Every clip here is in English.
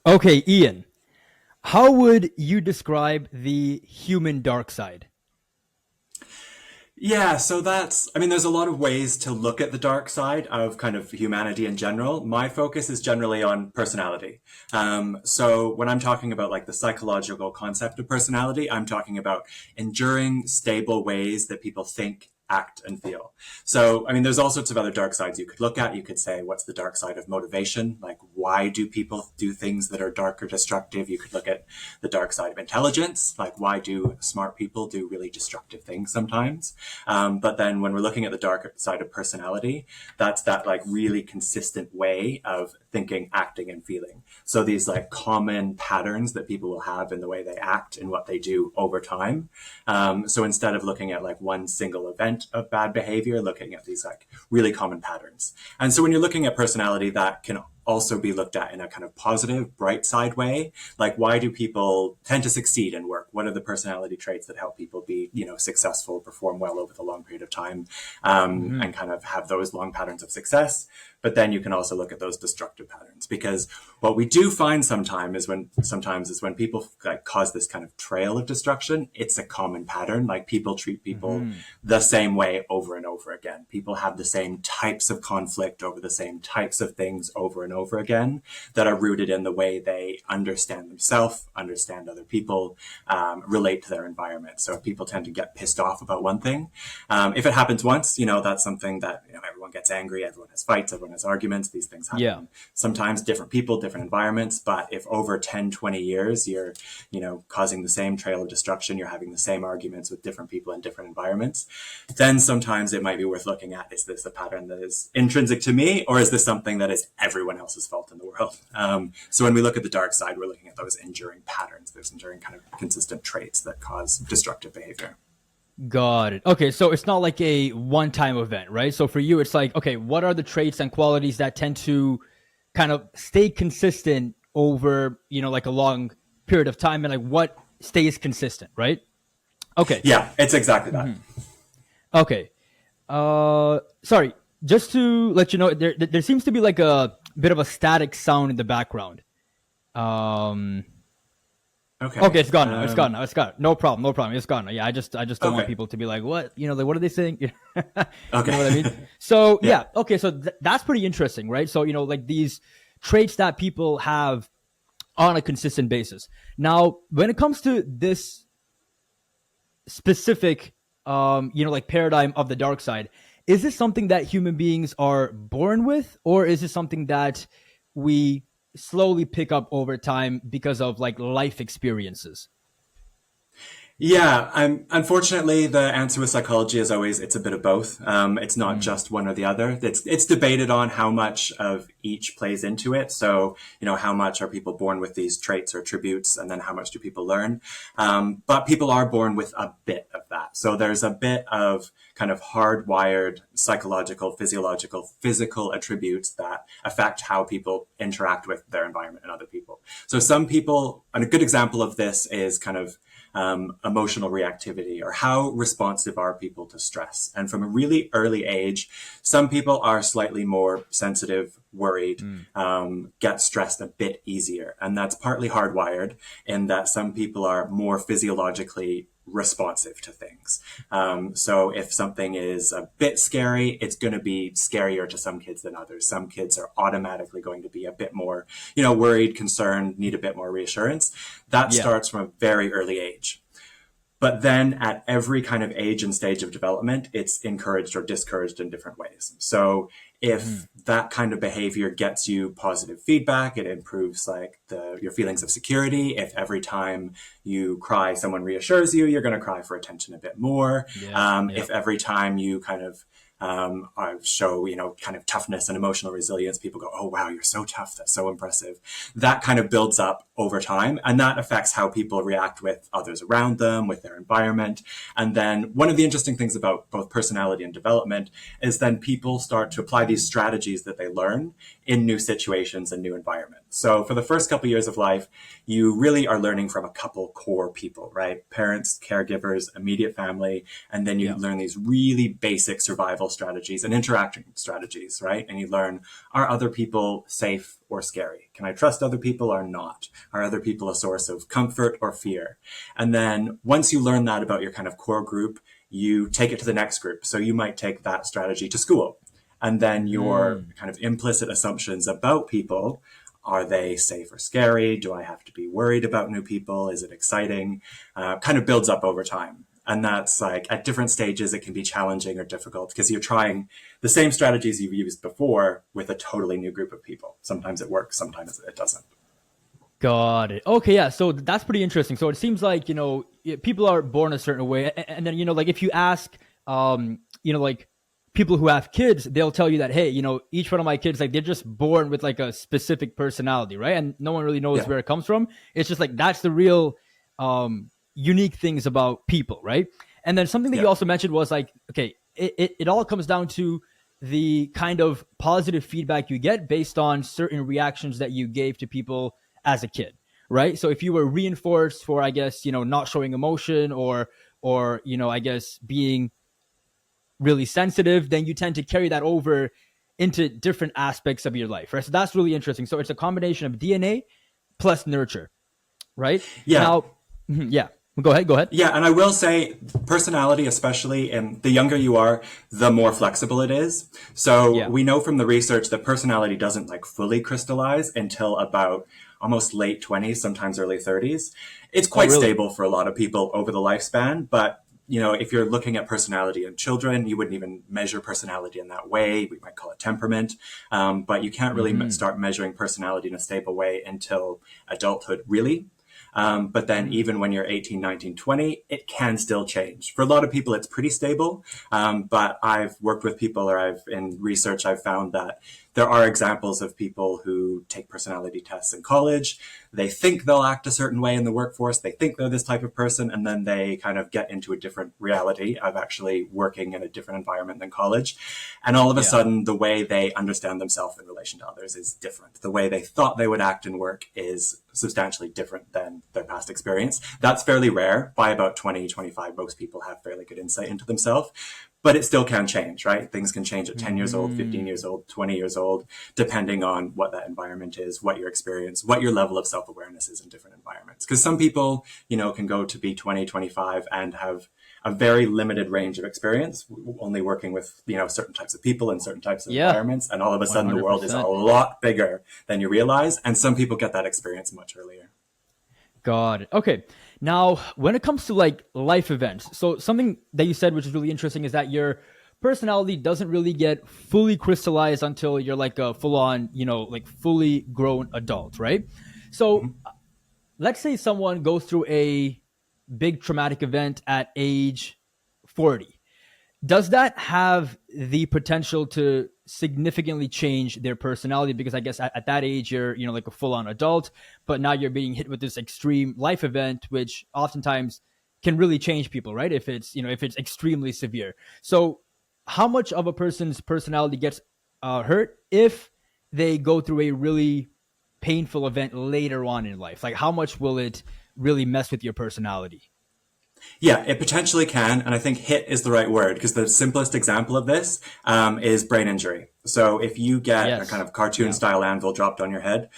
Okay, Ian, how would you describe the human dark side? Yeah, so I mean, there's a lot of ways to look at the dark side of kind of humanity in general. My focus is generally on personality. So when I'm talking about like the psychological concept of personality, I'm talking about enduring, stable ways that people think, act, and feel. So, I mean, there's all sorts of other dark sides you could look at. You could say, what's the dark side of motivation? Like, why do people do things that are dark or destructive? You could look at the dark side of intelligence. Like, why do smart people do really destructive things sometimes? But then when we're looking at the dark side of personality, that's that like really consistent way of thinking, acting, and feeling. So these like common patterns that people will have in the way they act and what they do over time. So instead of looking at like one single event of bad behavior, looking at these like really common patterns. And so when you're looking at personality, that can also be looked at in a kind of positive, bright side way. Like, why do people tend to succeed in work? What are the personality traits that help people be, successful, perform well over the long period of time, Hmm. and kind of have those long patterns of success? But then you can also look at those destructive patterns, because what we do find sometimes is when people like cause this kind of trail of destruction, it's a common pattern. Like, people treat people Hmm. the same way over and over again. People have the same types of conflict over the same types of things over and over again, that are rooted in the way they understand themselves, understand other people, relate to their environment. So people tend to get pissed off about one thing. If it happens once, that's something that, everyone gets angry, everyone has fights, everyone has arguments. These things Yeah. happen sometimes, different people, different environments. But if over 10, 20 years, you're, causing the same trail of destruction, you're having the same arguments with different people in different environments, then sometimes it might be worth looking at, is this a pattern that is intrinsic to me, or is this something that is everyone else's fault in the world? So when we look at the dark side, we're looking at those enduring patterns, those enduring kind of consistent traits that cause destructive behavior. Got it. Okay, so it's not like a one-time event, right? So for you, it's like, okay, what are the traits and qualities that tend to kind of stay consistent over, like a long period of time, and like what stays consistent, right? Okay. Yeah, it's exactly that. Okay. Sorry. Just to let you know, there seems to be like a bit of a static sound in the background. Um, Okay, Okay. it's gone now. It's gone now. It's gone. No problem. No problem. It's gone now. Yeah, I just don't want Okay. people to be like, what? Like, what are they saying? You know what I mean? Okay. So Yeah. yeah. Okay, so that's pretty interesting, right? So like these traits that people have on a consistent basis. Now, when it comes to this specific, like paradigm of the dark side, is this something that human beings are born with, or is this something that we slowly pick up over time because of like life experiences? Yeah, unfortunately, the answer with psychology is always it's a bit of both. It's not Mm. just one or the other. It's debated on how much of each plays into it. So, how much are people born with these traits or attributes, and then how much do people learn? But people are born with a bit of that. So there's a bit of kind of hardwired psychological, physiological, physical attributes that affect how people interact with their environment and other people. So some people, and a good example of this is kind of emotional reactivity, or how responsive are people to stress. And from a really early age, some people are slightly more sensitive, worried, Mm. get stressed a bit easier. And that's partly hardwired, in that some people are more physiologically responsive to things. So if something is a bit scary, it's going to be scarier to some kids than others. Some kids are automatically going to be a bit more, worried, concerned, need a bit more reassurance. That Yeah. starts from a very early age. But then at every kind of age and stage of development, it's encouraged or discouraged in different ways. So Mm. if that kind of behavior gets you positive feedback, it improves like your feelings of security. If every time you cry, someone reassures you, you're going to cry for attention a bit more. Yeah. Yeah. If every time you kind of show, kind of toughness and emotional resilience, people go, oh, wow, you're so tough. That's so impressive. That kind of builds up over time, and that affects how people react with others around them, with their environment. And then one of the interesting things about both personality and development is then people start to apply these strategies that they learn in new situations and new environments. So for the first couple years of life, you really are learning from a couple core people, right? Parents, caregivers, immediate family, and then you Yeah. learn these really basic survival strategies and interacting strategies, right? And you learn, are other people safe or scary? Can I trust other people or not? Are other people a source of comfort or fear? And then once you learn that about your kind of core group, you take it to the next group. So you might take that strategy to school. And then your Mm. kind of implicit assumptions about people, are they safe or scary? Do I have to be worried about new people? Is it exciting? Kind of builds up over time. And that's like at different stages, it can be challenging or difficult because you're trying the same strategies you've used before with a totally new group of people. Sometimes it works, sometimes it doesn't. Got it. Okay, yeah. So that's pretty interesting. So it seems like, people are born a certain way. And then, like if you ask, like people who have kids, they'll tell you that, hey, each one of my kids, like they're just born with like a specific personality, right? And no one really knows Yeah. where it comes from. It's just like, that's the real unique things about people, right? And then something that you Yeah. also mentioned was like, okay, it all comes down to the kind of positive feedback you get based on certain reactions that you gave to people as a kid, right? So if you were reinforced for, I guess, not showing emotion or I guess being really sensitive, then you tend to carry that over into different aspects of your life, right? So that's really interesting. So it's a combination of DNA plus nurture, right? Yeah. Now, yeah, go ahead, go ahead. Yeah, and I will say personality, especially, and the younger you are, the more flexible it is. So Yeah. we know from the research that personality doesn't like fully crystallize until about almost late 20s, sometimes early 30s. It's Oh, quite really? stable for a lot of people over the lifespan, but if you're looking at personality in children, you wouldn't even measure personality in that way. We might call it temperament, but you can't really start measuring personality in a stable way until adulthood, really. But then even when you're 18, 19, 20, it can still change. For a lot of people, it's pretty stable. But I've worked with people or in research, I've found that there are examples of people who take personality tests in college. They think they'll act a certain way in the workforce. They think they're this type of person, and then they kind of get into a different reality of actually working in a different environment than college. And all of a Yeah. sudden, the way they understand themselves in relation to others is different. The way they thought they would act in work is substantially different than their past experience. That's fairly rare. By about 20, 25, most people have fairly good insight into themselves. But it still can change, right? Things can change at 10 years old, 15 years old, 20 years old, depending on what that environment is, what your experience, what your level of self-awareness is in different environments. Because some people, can go to be 20, 25 and have a very limited range of experience, only working with, certain types of people and certain types of Yeah. environments. And all of a sudden the world is a 100%. lot bigger than you realize. And some people get that experience much earlier. Got it. Okay. Now, when it comes to like life events, so something that you said, which is really interesting, is that your personality doesn't really get fully crystallized until you're like a full on, like fully grown adult, right? So let's say someone goes through a big traumatic event at age 40. Does that have the potential to significantly change their personality? Because I guess at that age you're like a full-on adult, but now you're being hit with this extreme life event, which oftentimes can really change people, right? If it's extremely severe. So how much of a person's personality gets hurt if they go through a really painful event later on in life? Like how much will it really mess with your personality? Yeah, it potentially can. And I think hit is the right word because the simplest example of this is brain injury. So if you get a kind Yes. of cartoon Yeah. style anvil dropped on your head,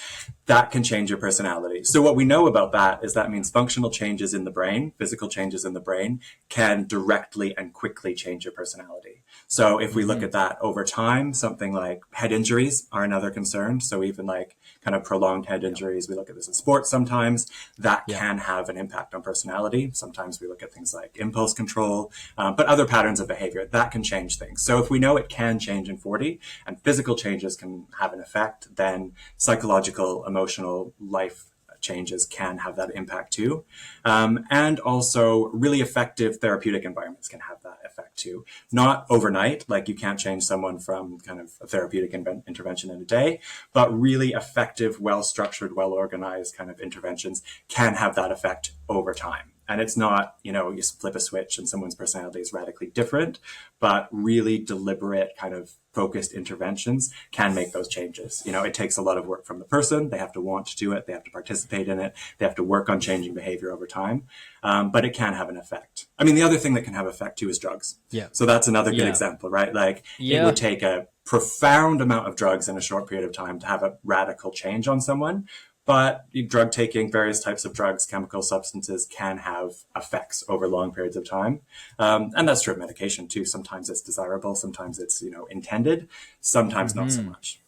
that can change your personality. So what we know about that is that means functional changes in the brain, physical changes in the brain can directly and quickly change your personality. So if we look at that over time, something like head injuries are another concern. So even like kind of prolonged head Yeah. injuries, we look at this in sports sometimes, that Yeah. can have an impact on personality. Sometimes we look at things like impulse control, but other patterns of behavior that can change things. So if we know it can change in 40 and physical changes can have an effect, then psychological, emotional life changes can have that impact too. And also really effective therapeutic environments can have that effect too. Not overnight, like you can't change someone from kind of a therapeutic intervention in a day, but really effective, well-structured, well-organized kind of interventions can have that effect over time. And it's not, you flip a switch and someone's personality is radically different, but really deliberate kind of focused interventions can make those changes. It takes a lot of work from the person. They have to want to do it. They have to participate in it. They have to work on changing behavior over time. But it can have an effect. I mean, the other thing that can have effect too is drugs. Yeah. So that's another good example, right? Like it would take a profound amount of drugs in a short period of time to have a radical change on someone. But drug taking, various types of drugs, chemical substances can have effects over long periods of time. And that's true of medication too. Sometimes it's desirable, sometimes it's, intended, sometimes not so much.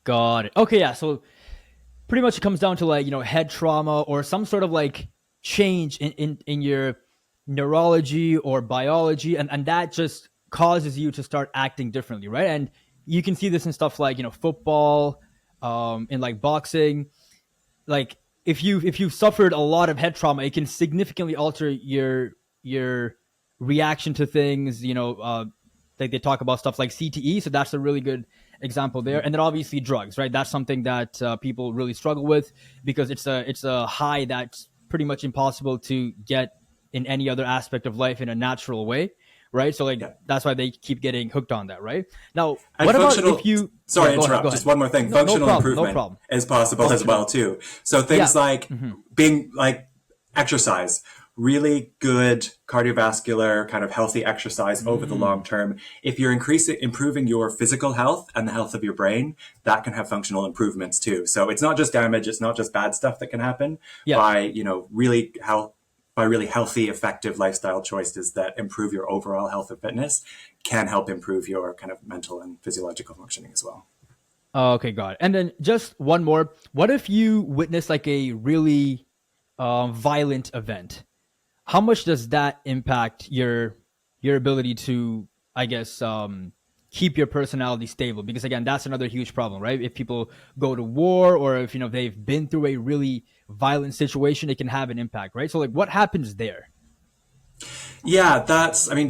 Got it. Okay, yeah. So pretty much it comes down to like, head trauma or some sort of like change in your neurology or biology. And that just causes you to start acting differently, right? And you can see this in stuff like, football, in like boxing. Like if you've suffered a lot of head trauma, it can significantly alter your reaction to things. Like they talk about stuff like CTE, so that's a really good example there. And then obviously drugs, right? That's something that people really struggle with because it's a high that's pretty much impossible to get in any other aspect of life in a natural way, right? So that's why they keep getting hooked on that, right? Now, and what about if you... Sorry, interrupt. Just one more thing. Functional improvement is possible as well too. So things like being like exercise, really good cardiovascular kind of healthy exercise over the long term. If you're improving your physical health and the health of your brain, that can have functional improvements too. So it's not just damage. It's not just bad stuff that can happen by, really healthy, effective lifestyle choices that improve your overall health and fitness can help improve your kind of mental and physiological functioning as well. Okay, got it. And then just one more. What if you witness like a really violent event? How much does that impact your ability to, I guess, keep your personality stable? Because again, that's another huge problem, right? If people go to war or if they've been through a really violent situation, it can have an impact, right? So like what happens there? Yeah,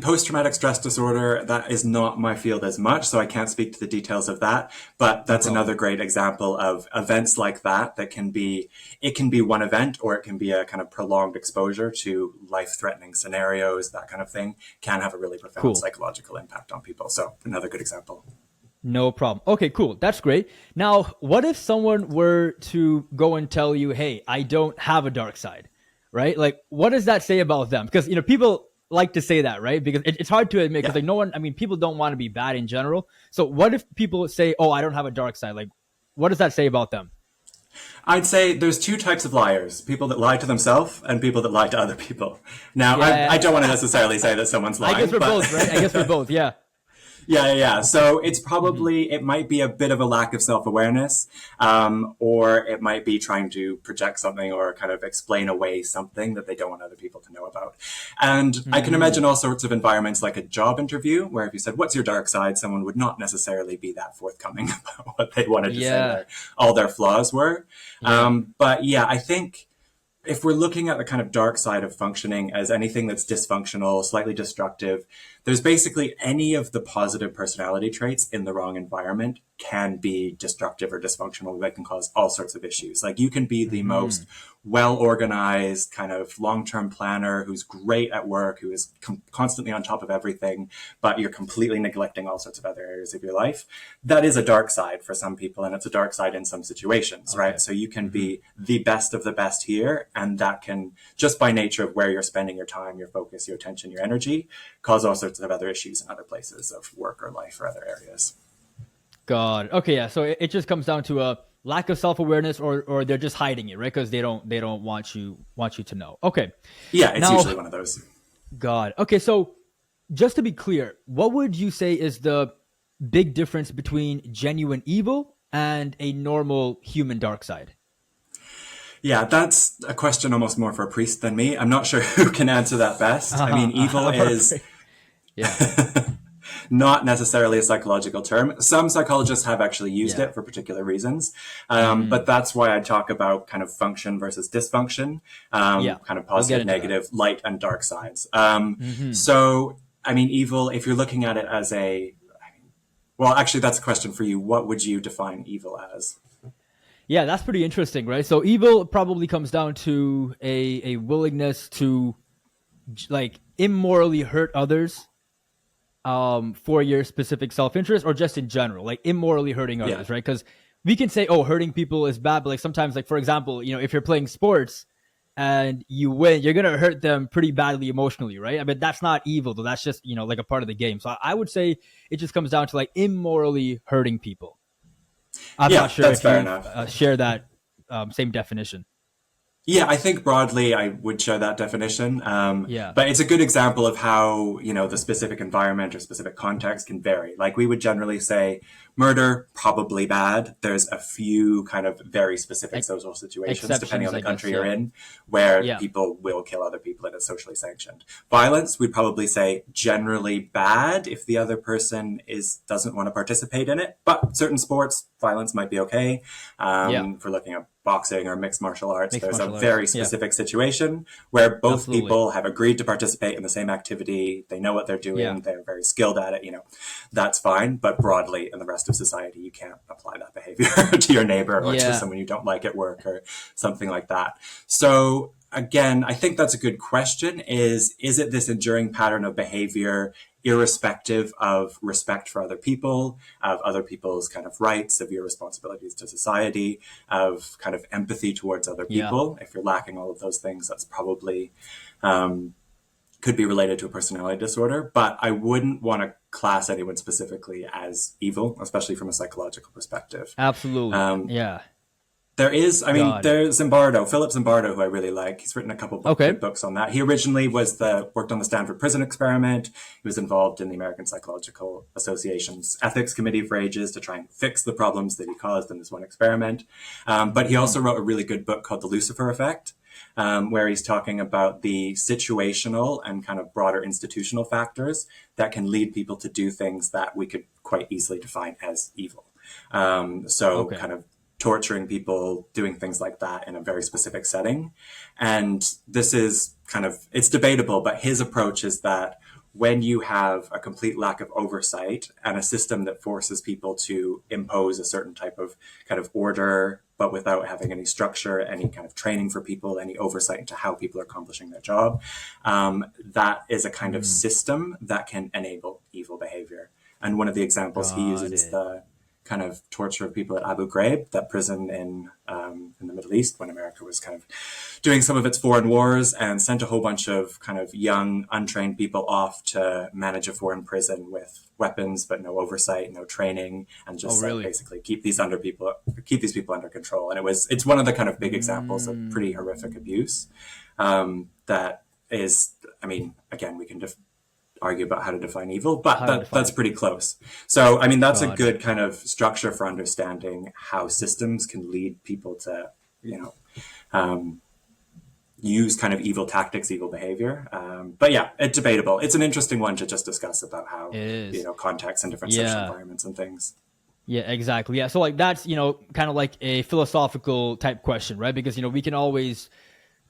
post-traumatic stress disorder, that is not my field as much, so I can't speak to the details of that. But that's another great example of events like that can be one event, or it can be a kind of prolonged exposure to life-threatening scenarios, that kind of thing, can have a really profound psychological impact on people. So another good example. No problem. Okay, cool. That's great. Now, what if someone were to go and tell you, hey, I don't have a dark side, right? Like, what does that say about them? Because, people like to say that, right? Because it's hard to admit because people don't want to be bad in general. So what if people say, oh, I don't have a dark side? Like, what does that say about them? I'd say there's two types of liars: people that lie to themselves and people that lie to other people. Now, I don't want to necessarily say that someone's lying. I guess we're both, right? I guess we're both, yeah. Yeah. So it's probably, it might be a bit of a lack of self-awareness, or it might be trying to project something or kind of explain away something that they don't want other people to know about. And I can imagine all sorts of environments like a job interview where if you said, what's your dark side? Someone would not necessarily be that forthcoming about what they wanted to say all their flaws were. But yeah, I think if we're looking at the kind of dark side of functioning as anything that's dysfunctional, slightly destructive, there's basically any of the positive personality traits in the wrong environment can be destructive or dysfunctional. That can cause all sorts of issues. Like you can be the most well-organized kind of long-term planner who's great at work, who is constantly on top of everything, but you're completely neglecting all sorts of other areas of your life. That is a dark side for some people, and it's a dark side in some situations, right? So you can be the best of the best here, and that can, just by nature of where you're spending your time, your focus, your attention, your energy, cause all sorts of other issues in other places of work or life or other areas. God. Okay, yeah. So it just comes down to a lack of self-awareness, or they're just hiding it, right? Because they don't want you to know. Okay. Yeah, it's usually one of those. God. Okay, so just to be clear, what would you say is the big difference between genuine evil and a normal human dark side? Yeah, that's a question almost more for a priest than me. I'm not sure who can answer that best. I mean, evil is not necessarily a psychological term. Some psychologists have actually used it for particular reasons. But that's why I talk about kind of function versus dysfunction, kind of positive, negative, light and dark sides. So, I mean, evil, if you're looking at it as well, actually, that's a question for you. What would you define evil as? Yeah, that's pretty interesting, right? So evil probably comes down to a willingness to like immorally hurt others for your specific self-interest, or just in general, like immorally hurting Yeah. others, right? Because we can say, oh, hurting people is bad, but like sometimes, like for example, if you're playing sports and you win, you're gonna hurt them pretty badly emotionally, right? I mean, that's not evil though, that's just like a part of the game. So I would say it just comes down to like immorally hurting people. I'm not Yeah, sure that's if fair you enough. share that same definition. Yeah, I think broadly I would share that definition. Yeah. But it's a good example of how, the specific environment or specific context can vary. Like we would generally say murder, probably bad. There's a few kind of very specific Ex- social situations, depending on Exceptions, the I guess. country you're Yeah. in, where Yeah. people will kill other people and it's socially sanctioned. Violence, we'd probably say generally bad if the other person doesn't want to participate in it. But certain sports, violence might be okay. Yeah. If we're looking at boxing or mixed martial arts, Mixed there's a martial arts. very Yeah. specific situation where both Absolutely. people have agreed to participate in the same activity. They know what they're Yeah. doing. They're very skilled at it. That's fine. But broadly, in the rest of society, you can't apply that behavior to your neighbor or to Yeah. someone you don't like at work or something like that. So again, I think that's a good question. Is it this enduring pattern of behavior irrespective of respect for other people, of other people's kind of rights, of your responsibilities to society, of kind of empathy towards other Yeah. people? If you're lacking all of those things, that's probably could be related to a personality disorder. But I wouldn't want to class anyone specifically as evil, especially from a psychological perspective. Absolutely. Um, Yeah. Got it. there's Philip Zimbardo, who I really like. He's written a couple of Okay. good books on that. He originally worked on the Stanford Prison Experiment. He was involved in the American Psychological Association's ethics committee for ages to try and fix the problems that he caused in this one experiment. But he also wrote a really good book called The Lucifer Effect, where he's talking about the situational and kind of broader institutional factors that can lead people to do things that we could quite easily define as evil. So Okay. kind of torturing people, doing things like that in a very specific setting. And this is it's debatable, but his approach is that when you have a complete lack of oversight and a system that forces people to impose a certain type of kind of order, but without having any structure, any kind of training for people, any oversight into how people are accomplishing their job, that is a kind of system that can enable evil behavior. And one of the examples he uses Got is it. the kind of torture of people at Abu Ghraib, that prison in the Middle East, when America was kind of doing some of its foreign wars, and sent a whole bunch of kind of young, untrained people off to manage a foreign prison with weapons, but no oversight, no training, and Oh, just like really? basically keep these people under control. And it's one of the kind of big examples of pretty horrific abuse. That is, I mean, again, we can argue about how to define evil, but How to define that's it. pretty close. So, I mean, that's a Got it. good kind of structure for understanding how systems can lead people to, you know, use kind of evil tactics, evil behavior. But yeah, it's debatable. It's an interesting one to just discuss about how, It is. context and different social Yeah. environments and things. Yeah, exactly. Yeah. So like that's, kind of like a philosophical type question, right? Because, we can always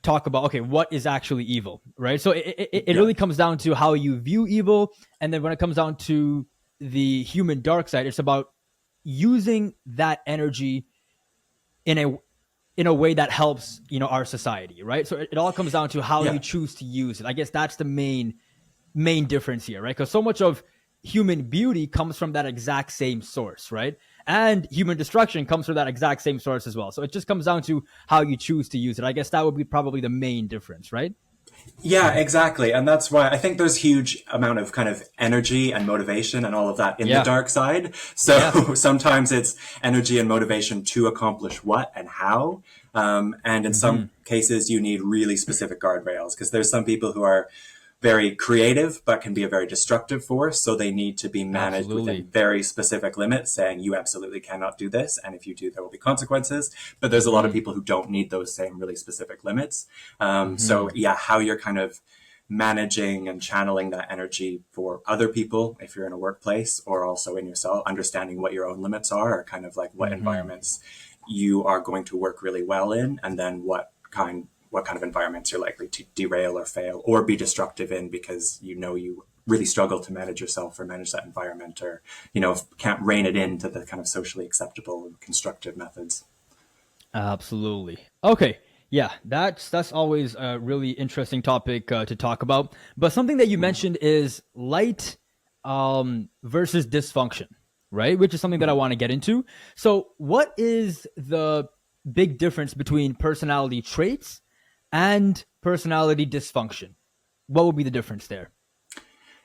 talk about, okay, what is actually evil, right? So it Yeah. really comes down to how you view evil. And then when it comes down to the human dark side, it's about using that energy in a way that helps, our society, right? So it all comes down to how you Yeah. choose to use it. I guess that's the main difference here, right? Because so much of human beauty comes from that exact same source, right? And human destruction comes from that exact same source as well. So it just comes down to how you choose to use it. I guess that would be probably the main difference, right? Yeah, exactly. And that's why I think there's huge amount of kind of energy and motivation and all of that in the Yeah. dark side. Yeah. So sometimes it's energy and motivation to accomplish what and how. And in some cases, you need really specific guardrails, because there's some people who are very creative, but can be a very destructive force. So they need to be managed Absolutely. within very specific limits, saying you absolutely cannot do this. And if you do, there will be consequences. But there's a lot of people who don't need those same really specific limits. So yeah, how you're kind of managing and channeling that energy for other people, if you're in a workplace, or also in yourself, understanding what your own limits are, or kind of like what environments you are going to work really well in, and then what kind of environments you're likely to derail or fail or be destructive in, because you really struggle to manage yourself or manage that environment, or can't rein it into the kind of socially acceptable and constructive methods. Absolutely. Okay. Yeah, that's always a really interesting topic to talk about. But something that you mentioned is light versus dysfunction, right? Which is something that I want to get into. So, what is the big difference between personality traits and personality dysfunction? What would be the difference there?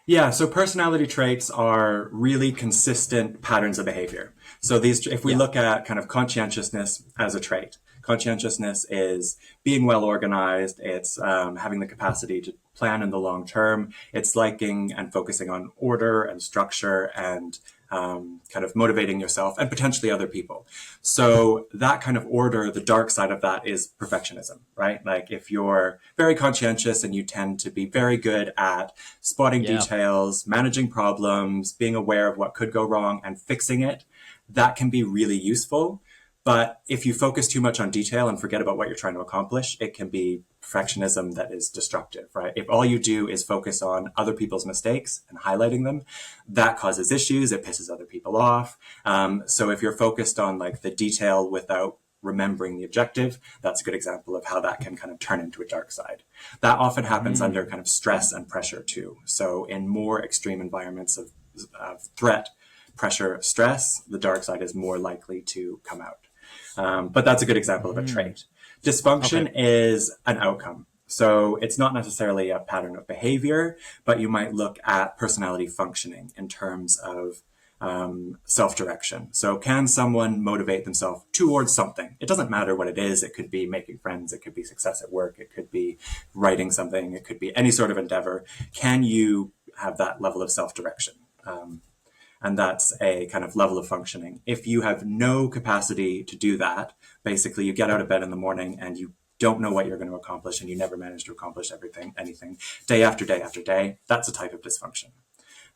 Yeah, so personality traits are really consistent patterns of behavior. So these, if we Yeah. look at kind of conscientiousness as a trait, conscientiousness is being well organized. It's having the capacity to plan in the long term. It's liking and focusing on order and structure and kind of motivating yourself and potentially other people. So that kind of order, the dark side of that is perfectionism, right? Like if you're very conscientious and you tend to be very good at spotting Yeah. details, managing problems, being aware of what could go wrong and fixing it, that can be really useful. But if you focus too much on detail and forget about what you're trying to accomplish, it can be perfectionism that is destructive, right? If all you do is focus on other people's mistakes and highlighting them, that causes issues. It pisses other people off. So if you're focused on like the detail without remembering the objective, that's a good example of how that can kind of turn into a dark side. That often happens under kind of stress and pressure too. So in more extreme environments of threat, pressure, stress, the dark side is more likely to come out. But that's a good example of a trait. Okay. Dysfunction is an outcome. So it's not necessarily a pattern of behavior, but you might look at personality functioning in terms of self-direction. So can someone motivate themselves towards something? It doesn't matter what it is. It could be making friends. It could be success at work. It could be writing something. It could be any sort of endeavor. Can you have that level of self-direction? And that's a kind of level of functioning. If you have no capacity to do that, basically you get out of bed in the morning and you don't know what you're going to accomplish and you never manage to accomplish anything day after day after day, that's a type of dysfunction.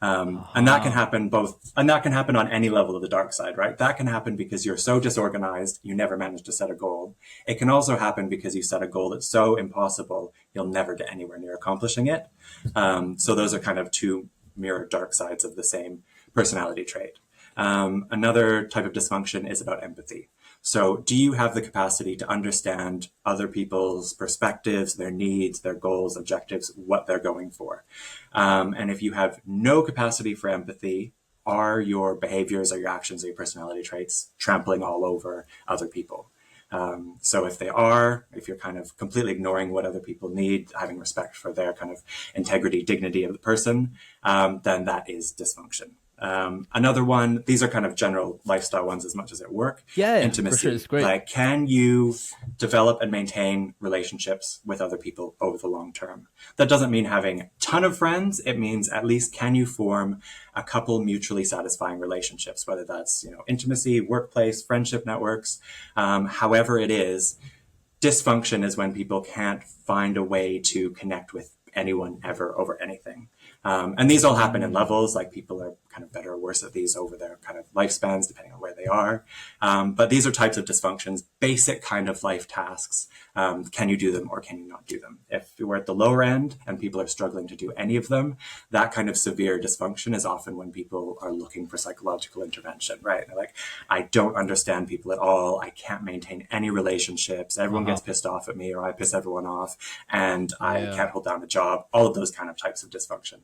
And that can Uh-huh. happen both, and that can happen on any level of the dark side, right? That can happen because you're so disorganized, you never manage to set a goal. It can also happen because you set a goal that's so impossible, you'll never get anywhere near accomplishing it. So those are kind of two mirror dark sides of the same personality trait. Another type of dysfunction is about empathy. So, do you have the capacity to understand other people's perspectives, their needs, their goals, objectives, what they're going for? And if you have no capacity for empathy, are your behaviors or your actions or your personality traits trampling all over other people? So if they are, if you're kind of completely ignoring what other people need, having respect for their kind of integrity, dignity of the person, then that is dysfunction. Another one, these are kind of general lifestyle ones as much as at work. Yeah, yeah, for sure. It's Intimacy. great. Like, can you develop and maintain relationships with other people over the long term? That doesn't mean having a ton of friends. It means at least can you form a couple mutually satisfying relationships, whether that's, intimacy, workplace, friendship networks, however it is. Dysfunction is when people can't find a way to connect with anyone ever over anything. And these all happen in levels, like people are kind of better or worse at these over their kind of lifespans, depending on where they are. But these are types of dysfunctions, basic kind of life tasks. Can you do them or can you not do them? If we're at the lower end and people are struggling to do any of them, that kind of severe dysfunction is often when people are looking for psychological intervention, right? They're like, I don't understand people at all. I can't maintain any relationships. Everyone Uh-huh. gets pissed off at me or I piss everyone off and I Yeah. can't hold down a job. All of those kind of types of dysfunction.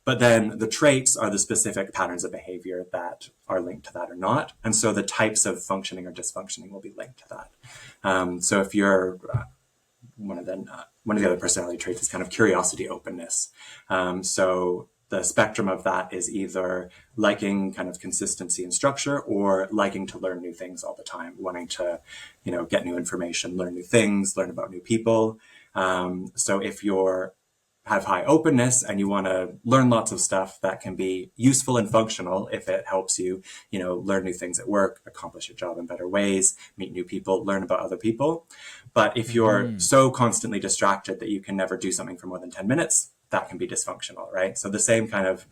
But then the traits are the specific patterns of behavior that are linked to that or not. And so the types of functioning or dysfunctioning will be linked to that. So if you're one of the other personality traits is kind of curiosity, openness. So the spectrum of that is either liking kind of consistency and structure or liking to learn new things all the time, wanting to, get new information, learn new things, learn about new people. So if you're have high openness and you want to learn lots of stuff that can be useful and functional if it helps you, learn new things at work, accomplish your job in better ways, meet new people, learn about other people. But if you're so constantly distracted that you can never do something for more than 10 minutes, that can be dysfunctional, right? So the same kind of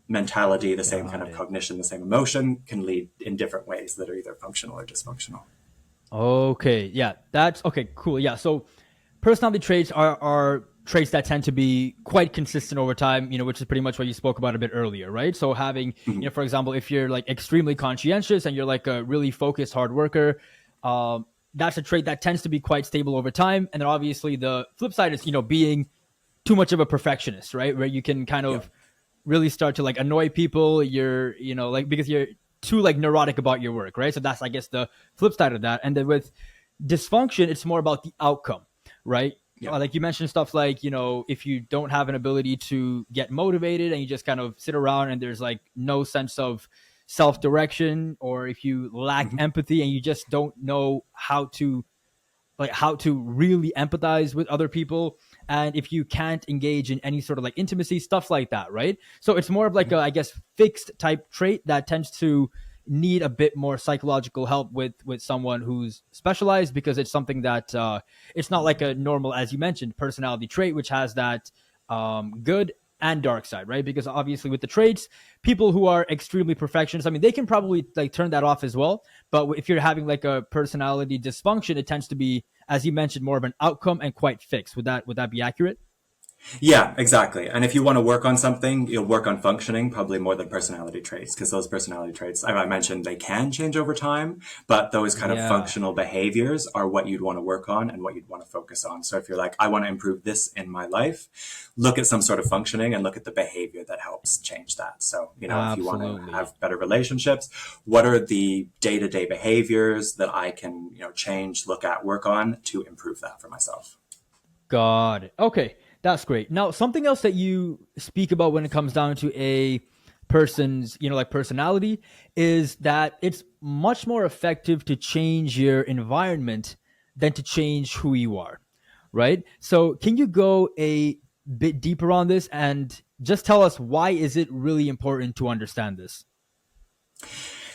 mentality, the same kind Got of it. cognition, the same emotion can lead in different ways that are either functional or dysfunctional. Okay. Yeah. That's okay. Cool. Yeah. So personality traits are traits that tend to be quite consistent over time, which is pretty much what you spoke about a bit earlier, right? So having, Mhm. for example, if you're like extremely conscientious and you're like a really focused hard worker, that's a trait that tends to be quite stable over time. And then obviously the flip side is, being too much of a perfectionist, right? Where you can kind Yeah. of really start to like annoy people. You're, like because you're too like neurotic about your work, right? So that's, I guess, the flip side of that. And then with dysfunction, it's more about the outcome, right? Yeah. Like you mentioned stuff like, if you don't have an ability to get motivated and you just kind of sit around and there's like no sense of self direction, or if you lack Hmm. empathy and you just don't know how to really empathize with other people, and if you can't engage in any sort of like intimacy stuff like that, right? So it's more of like a, I guess, fixed type trait that tends to need a bit more psychological help with someone who's specialized, because it's something that it's not like a normal, as you mentioned, personality trait which has that good and dark side, right? Because obviously with the traits, people who are extremely perfectionists, I mean, they can probably like turn that off as well. But if you're having like a personality dysfunction, it tends to be, as you mentioned, more of an outcome and quite fixed. Would that be accurate? Yeah, exactly. And if you want to work on something, you'll work on functioning probably more than personality traits, because those personality traits, I mentioned, they can change over time, but those kind of Yeah. functional behaviors are what you'd want to work on and what you'd want to focus on. So if you're like, I want to improve this in my life, look at some sort of functioning and look at the behavior that helps change that. So, if you want to Absolutely. have better relationships, what are the day-to-day behaviors that I can, change, look at, work on to improve that for myself? God. Okay, that's great. Now, something else that you speak about when it comes down to a person's, like personality, is that it's much more effective to change your environment than to change who you are, right? So, can you go a bit deeper on this and just tell us why is it really important to understand this?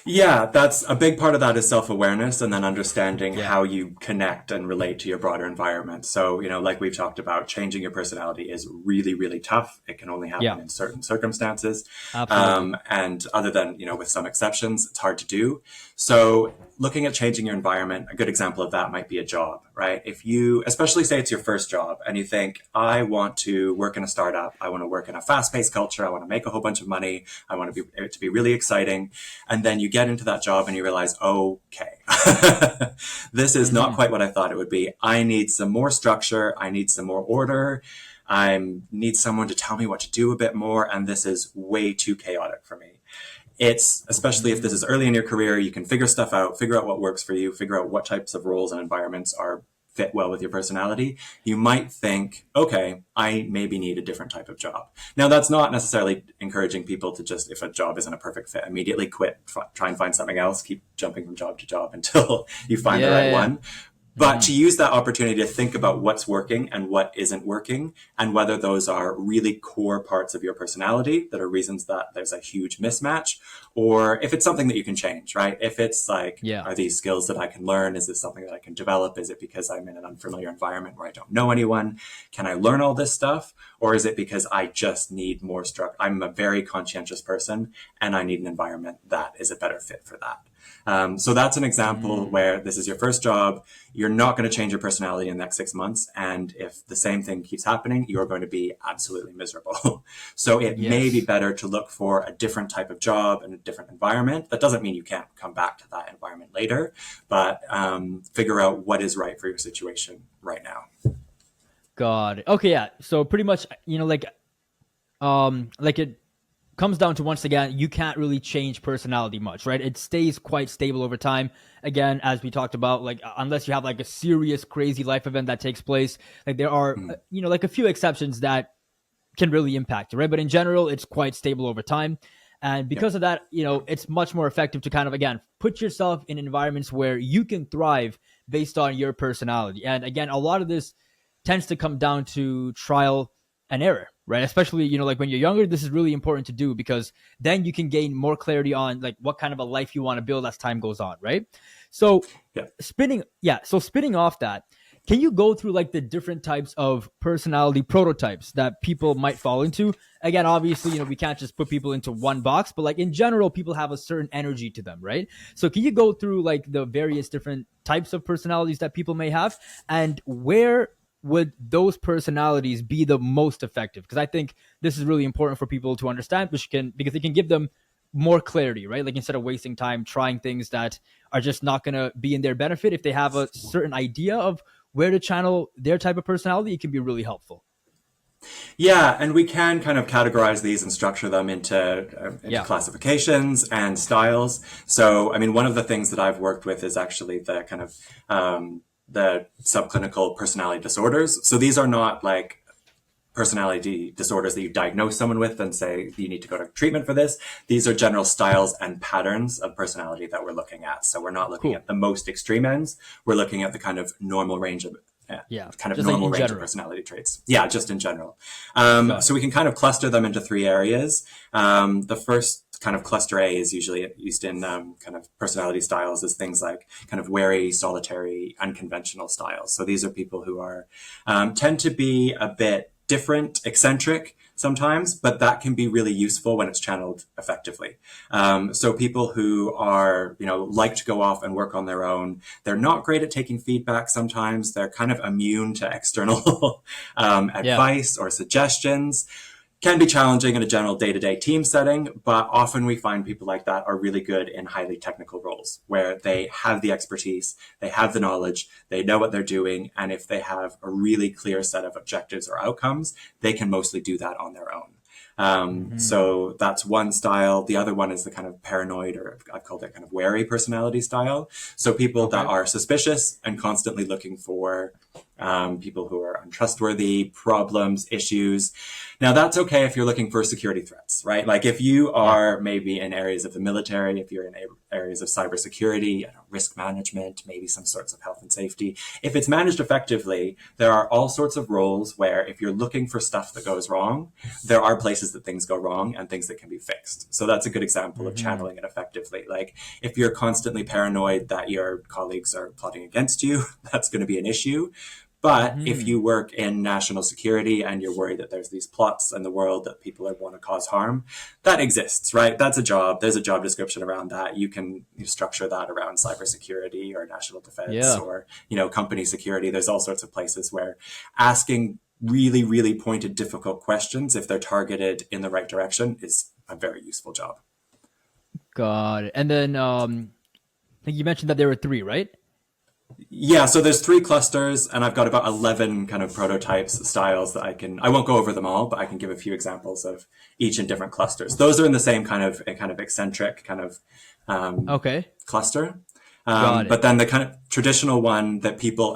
Yeah, that's a big part of that is self-awareness and then understanding Yeah. how you connect and relate to your broader environment. So, like we've talked about, changing your personality is really, really tough. It can only happen Yeah. in certain circumstances. Absolutely. And other than, with some exceptions, it's hard to do. So looking at changing your environment, a good example of that might be a job, right? If you, especially say it's your first job and you think, I want to work in a startup, I want to work in a fast-paced culture, I want to make a whole bunch of money, I want it to be really exciting. And then you get into that job and you realize, okay, this is not Hmm. quite what I thought it would be. I need some more structure. I need some more order. I need someone to tell me what to do a bit more. And this is way too chaotic for me. It's, especially if this is early in your career, you can figure out what works for you, figure out what types of roles and environments are fit well with your personality. You might think, okay, I maybe need a different type of job. Now, that's not necessarily encouraging people to just, if a job isn't a perfect fit, immediately quit, try and find something else, keep jumping from job to job until you find the right Yeah. one. But Hmm. to use that opportunity to think about what's working and what isn't working, and whether those are really core parts of your personality that are reasons that there's a huge mismatch, or if it's something that you can change, right? If it's like, Yeah. are these skills that I can learn? Is this something that I can develop? Is it because I'm in an unfamiliar environment where I don't know anyone? Can I learn all this stuff? Or is it because I just need more structure? I'm a very conscientious person and I need an environment that is a better fit for that. So that's an example Mm. where this is your first job. You're not going to change your personality in the next 6 months. And if the same thing keeps happening, you're going to be absolutely miserable. So it may be Yes. better to look for a different type of job and a different environment. That doesn't mean you can't come back to that environment later, but figure out what is right for your situation right now. God. Okay, yeah. So pretty much, like it comes down to, once again, you can't really change personality much, right? It stays quite stable over time. Again, as we talked about, like unless you have like a serious crazy life event that takes place, like there are Mm, like a few exceptions that can really impact it, right? But in general, it's quite stable over time. And yeah. because of that, it's much more effective to kind of, again, put yourself in environments where you can thrive based on your personality. And again, a lot of this tends to come down to trial and error, right? Especially, like when you're younger, this is really important to do, because then you can gain more clarity on like what kind of a life you want to build as time goes on, right? So Yeah. spinning off that, can you go through like the different types of personality prototypes that people might fall into? Again, obviously, we can't just put people into one box, but like in general, people have a certain energy to them, right? So can you go through like the various different types of personalities that people may have, and where would those personalities be the most effective? Because I think this is really important for people to understand, because it can give them more clarity, right? Like instead of wasting time trying things that are just not going to be in their benefit, if they have a certain idea of where to channel their type of personality, it can be really helpful. Yeah, and we can kind of categorize these and structure them into Yeah. classifications and styles. So, I mean, one of the things that I've worked with is actually the kind of the subclinical personality disorders. So these are not like personality disorders that you diagnose someone with and say you need to go to treatment for this. These are general styles and patterns of personality that we're looking at. So we're not looking Cool. at the most extreme ends. We're looking at the kind of normal range of Yeah. kind of Just like normal in range of general. personality traits. Yeah, just in general. Got So it. we can kind of cluster them into three areas. The first kind of cluster A is usually used in kind of personality styles as things like kind of wary, solitary, unconventional styles. So these are people who are tend to be a bit different, eccentric sometimes, but that can be really useful when it's channeled effectively. So people who are, like to go off and work on their own, they're not great at taking feedback sometimes. They're kind of immune to external Yeah. advice or suggestions. Can be challenging in a general day-to-day team setting, but often we find people like that are really good in highly technical roles where they have the expertise, they have the knowledge, they know what they're doing, and if they have a really clear set of objectives or outcomes, they can mostly do that on their own. So that's one style. The other one is the kind of paranoid, or I've called it kind of wary personality style. So people that Okay. are suspicious and constantly looking for people who are untrustworthy, problems, issues. Now, that's okay if you're looking for security threats, right? Like if you Yeah. are maybe in areas of the military, if you're in areas of cybersecurity, risk management, maybe some sorts of health and safety. If it's managed effectively, there are all sorts of roles where if you're looking for stuff that goes wrong, there are places that things go wrong and things that can be fixed. So that's a good example of channeling it effectively. Like if you're constantly paranoid that your colleagues are plotting against you, that's going to be an issue. But if you work in national security and you're worried that there's these plots in the world that people want to cause harm, that exists, right? That's a job. There's a job description around that. You can structure that around cybersecurity or national defense Yeah. or, company security. There's all sorts of places where asking really, really pointed, difficult questions, if they're targeted in the right direction, is a very useful job. Got it. And then I think you mentioned that there were three, right? Yeah, so there's three clusters, and I've got about 11 kind of prototypes, styles that I won't go over them all, but I can give a few examples of each in different clusters. Those are in the same kind of eccentric kind of Okay. cluster. Got it. But then the kind of traditional one that people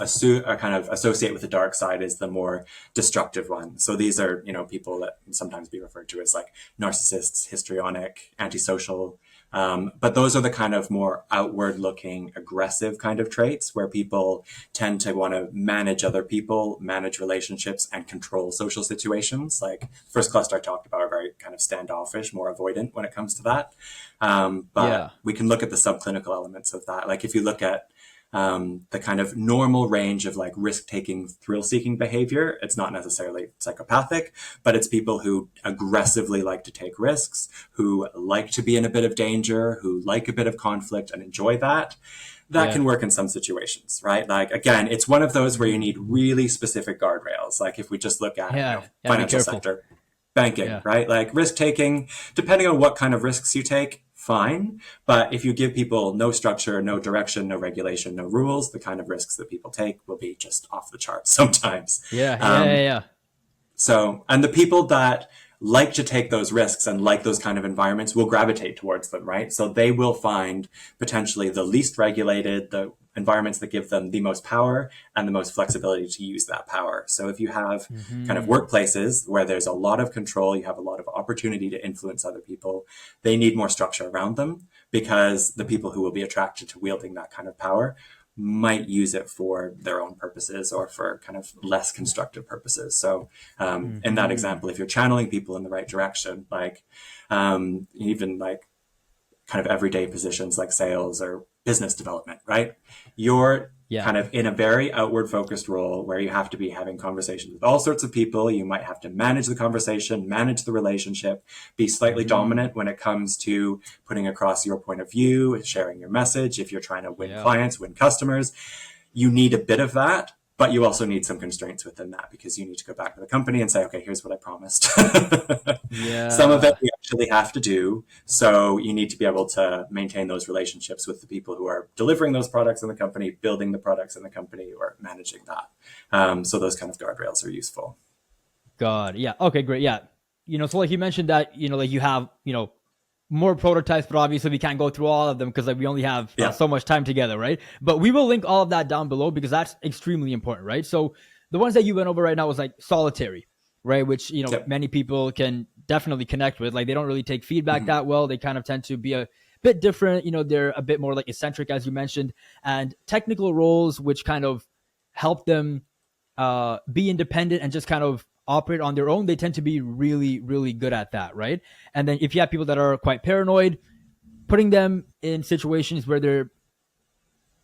kind of associate with the dark side is the more destructive one. So these are, people that can sometimes be referred to as like narcissists, histrionic, antisocial. But those are the kind of more outward looking, aggressive kind of traits where people tend to want to manage other people, manage relationships, and control social situations. Like first cluster I talked about are very kind of standoffish, more avoidant when it comes to that. But Yeah. we can look at the subclinical elements of that. Like if you look at the kind of normal range of like risk-taking, thrill-seeking behavior, it's not necessarily psychopathic, but it's people who aggressively like to take risks, who like to be in a bit of danger, who like a bit of conflict and enjoy that. That Yeah. can work in some situations, right? Like again, it's one of those where you need really specific guardrails. Like if we just look at, Yeah. Yeah. Be financial careful. sector, banking, Yeah. right? Like risk taking, depending on what kind of risks you take, fine. But if you give people no structure, no direction, no regulation, no rules, the kind of risks that people take will be just off the charts sometimes. Yeah. Yeah. Yeah. Um, Yeah. and the people that like to take those risks and like those kind of environments will gravitate towards them, right? So they will find potentially the least regulated, the environments that give them the most power and the most flexibility to use that power. So if you have kind of workplaces where there's a lot of control, you have a lot of opportunity to influence other people, they need more structure around them because the people who will be attracted to wielding that kind of power might use it for their own purposes or for kind of less constructive purposes. So, in that example, if you're channeling people in the right direction, like even like kind of everyday positions like sales or business development, right? You're Yeah. kind of in a very outward focused role where you have to be having conversations with all sorts of people. You might have to manage the conversation, manage the relationship, be slightly dominant when it comes to putting across your point of view, sharing your message. If you're trying to win Yeah. clients, win customers, you need a bit of that. but you also need some constraints within that because you need to go back to the company and say, okay, here's what I promised. Some of it Yeah. we actually have to do. So you need to be able to maintain those relationships with the people who are delivering those products in the company, building the products in the company, or managing that. So those kind of guardrails are useful. God. Yeah. Okay, great. Yeah. So like you mentioned that, like you have, more prototypes, but obviously we can't go through all of them because like we only have Yeah. so much time together, right? But we will link all of that down below because that's extremely important, right? So the ones that you went over right now was like solitary, right? Which, Yep. many people can definitely connect with. Like they don't really take feedback that well. They kind of tend to be a bit different. They're a bit more like eccentric, as you mentioned, and technical roles, which kind of help them be independent and just kind of operate on their own. They tend to be really, really good at that, right? And then if you have people that are quite paranoid, putting them in situations where they're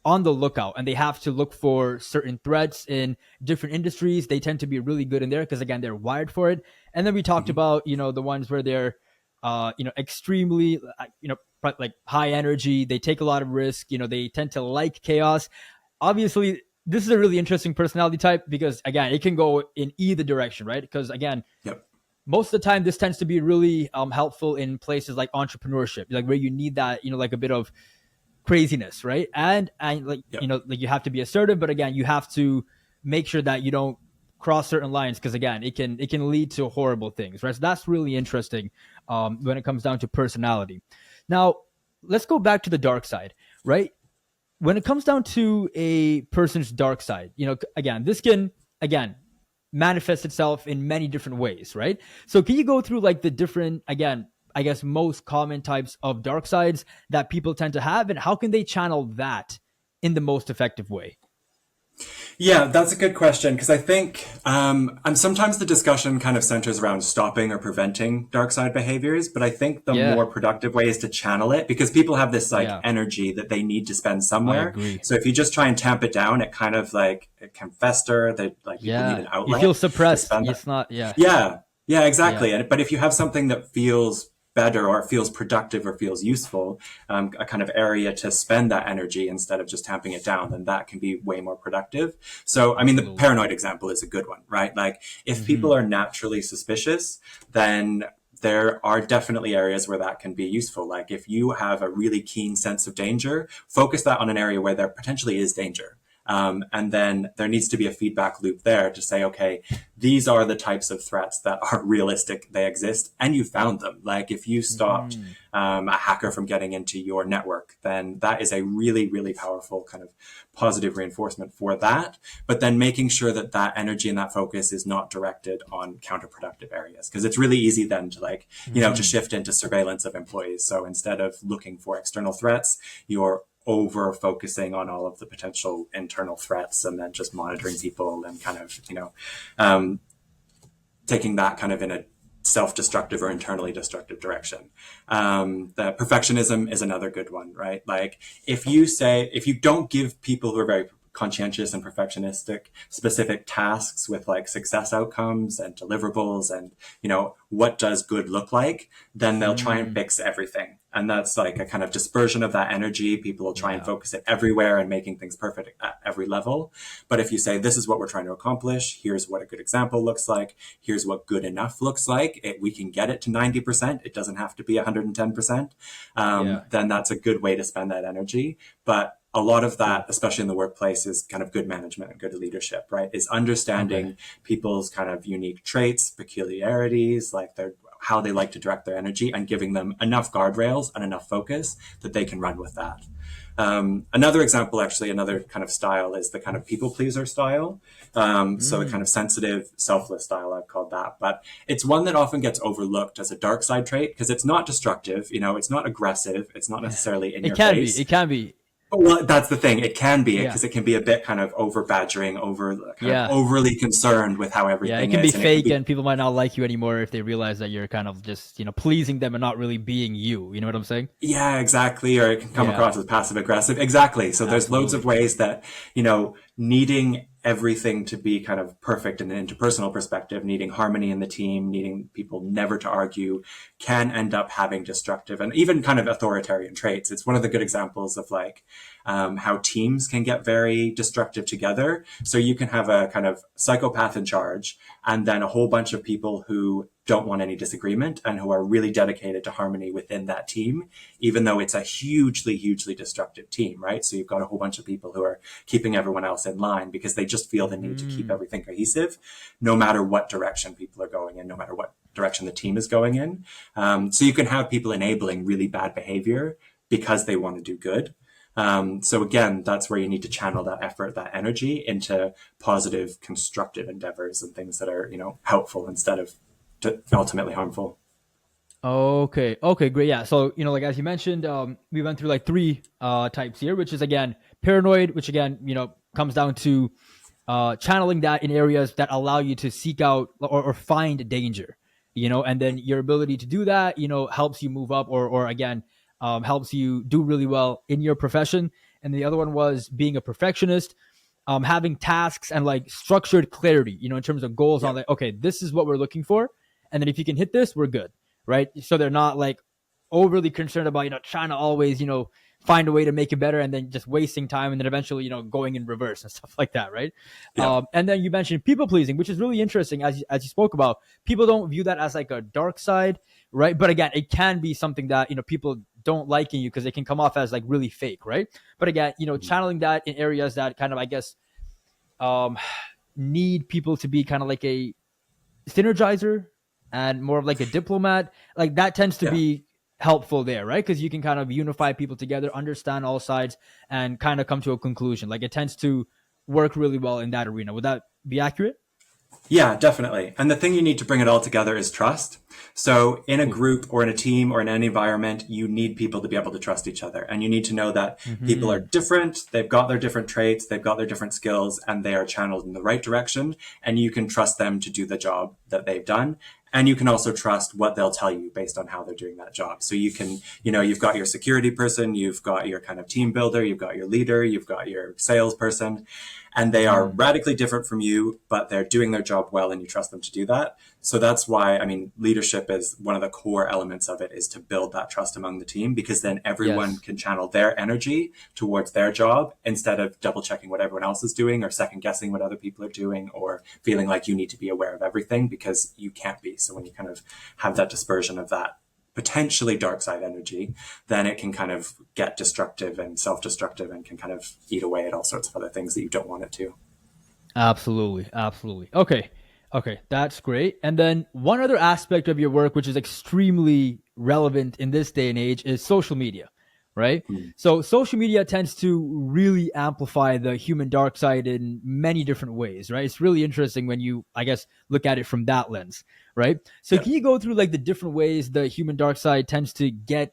on the lookout and they have to look for certain threats in different industries, they tend to be really good in there because again they're wired for it. And then we talked about the ones where they're extremely like high energy, they take a lot of risk, they tend to like chaos. Obviously this is a really interesting personality type because again it can go in either direction, right? Because again, Yep. most of the time this tends to be really helpful in places like entrepreneurship, like where you need that like a bit of craziness, right? And like Yep. like you have to be assertive, but again you have to make sure that you don't cross certain lines because again it can lead to horrible things, right? So that's really interesting when it comes down to personality. Now let's go back to the dark side, right? When it comes down to a person's dark side, again this can again manifest itself in many different ways, right? So can you go through like the different, again, I guess most common types of dark sides that people tend to have and how can they channel that in the most effective way? Yeah, that's a good question because I think and sometimes the discussion kind of centers around stopping or preventing dark side behaviors, but I think the Yeah. more productive way is to channel it because people have this like Yeah. energy that they need to spend I somewhere. agree. So if you just try and tamp it down, it kind of like it can fester. That like people need Yeah. an You feel outlet to suppressed. spend that. It's not, yeah. Yeah, yeah, Yeah. exactly. But if you have something that feels better or feels productive or feels useful, a kind of area to spend that energy instead of just tamping it down, then that can be way more productive. So, I mean, the Absolutely. paranoid example is a good one, right? Like, if Mm-hmm. people are naturally suspicious, then there are definitely areas where that can be useful. Like, if you have a really keen sense of danger, focus that on an area where there potentially is danger. And then there needs to be a feedback loop there to say, okay, these are the types of threats that are realistic, they exist, and you found them. Like if you stopped Mm-hmm. a hacker from getting into your network, then that is a really, really powerful kind of positive reinforcement for that. But then making sure that that energy and that focus is not directed on counterproductive areas, because it's really easy then to like, to Mm-hmm. shift into surveillance of employees. So instead of looking for external threats, you're over focusing on all of the potential internal threats and then just monitoring people and kind of, um, taking that kind of in a self-destructive or internally destructive direction. The perfectionism is another good one, right? Like if you don't give people who are very conscientious and perfectionistic specific tasks with like success outcomes and deliverables and what does good look like, then they'll try and Mm. fix everything, and that's like a kind of dispersion of that energy. People will try and Yeah. focus it everywhere and making things perfect at every level. But if you say this is what we're trying to accomplish, here's what a good example looks like, here's what good enough looks like, we can get it to 90%, it doesn't have to be 110%, Yeah. then that's a good way to spend that energy. But a lot of that, Cool. especially in the workplace, is kind of good management and good leadership, right? Is Okay. understanding people's kind of unique traits, peculiarities, like how they like to direct their energy, and giving them enough guardrails and enough focus that they can run with that. Another example, actually, another kind of style is the kind of people pleaser style. So the kind Mm. of sensitive, selfless style, I've called that. But it's one that often gets overlooked as a dark side trait because it's not destructive, it's not aggressive, it's not necessarily in It your can be. face. It can be. Well, that's the thing. It can be Yeah. because it can be a bit kind of over badgering, over kind of Yeah. overly concerned with how Yeah, it everything can be is, and it can fake be and people might not like you anymore if they realize that you're kind of just, pleasing them and not really being you. You know what I'm saying? yeah, exactly. Or it can come Yeah, across as passive aggressive. Exactly. So there's loads of absolutely. ways that, needing everything to be kind of perfect in an interpersonal perspective, needing harmony in the team, needing people never to argue, can end up having destructive and even kind of authoritarian traits. It's one of the good examples of like how teams can get very destructive together. So you can have a kind of psychopath in charge and then a whole bunch of people who don't want any disagreement and who are really dedicated to harmony within that team, even though it's a hugely, hugely destructive team, right? So you've got a whole bunch of people who are keeping everyone else in line because they just feel the need to keep everything cohesive, no matter what direction people are going in, no matter what direction the team is going in. So you can have people enabling really bad behavior because they want to do good. So again, that's where you need to channel that effort, that energy into positive, constructive endeavors and things that are, helpful instead of ultimately harmful. Okay. Okay. Great. Yeah. So like as you mentioned, we went through like three types here, which is again paranoid, which again comes down to channeling that in areas that allow you to seek out or find danger. And then your ability to do that, helps you move up or again helps you do really well in your profession. And the other one was being a perfectionist. Having tasks and like structured clarity, in terms of goals on like, okay, this is what we're looking for. And then if you can hit this, we're good. Right. So they're not like overly concerned about, trying to always, find a way to make it better and then just wasting time and then eventually, going in reverse and stuff like that. Right. Yeah. And then you mentioned people pleasing, which is really interesting as you spoke about. People don't view that as like a dark side. Right. But again, it can be something that, people don't like in you because it can come off as like really fake. Right. But again, channeling that in areas that kind of, I guess, need people to be kind of like a synergizer and more of like a diplomat, like that tends to be helpful there, right? Because you can kind of unify people together, understand all sides, and kind of come to a conclusion. Like it tends to work really well in that arena. Would that be accurate? Yeah, definitely. And the thing you need to bring it all together is trust. So in a group or in a team or in any environment, you need people to be able to trust each other. And you need to know that people are different. They've got their different traits. They've got their different skills and they are channeled in the right direction. And you can trust them to do the job that they've done. And you can also trust what they'll tell you based on how they're doing that job. So you can, you've got your security person, you've got your kind of team builder, you've got your leader, you've got your salesperson, and they are radically different from you, but they're doing their job well and you trust them to do that. So that's why, leadership is one of the core elements of it is to build that trust among the team, because then everyone can channel their energy towards their job instead of double checking what everyone else is doing or second guessing what other people are doing or feeling like you need to be aware of everything because you can't be. So when you kind of have that dispersion of that potentially dark side energy, then it can kind of get destructive and self-destructive and can kind of eat away at all sorts of other things that you don't want it to. Absolutely. Absolutely. Okay. Okay. That's great. And then one other aspect of your work, which is extremely relevant in this day and age, is social media, right? So social media tends to really amplify the human dark side in many different ways, right? It's really interesting when you, I guess, look at it from that lens, right? So can you go through like the different ways the human dark side tends to get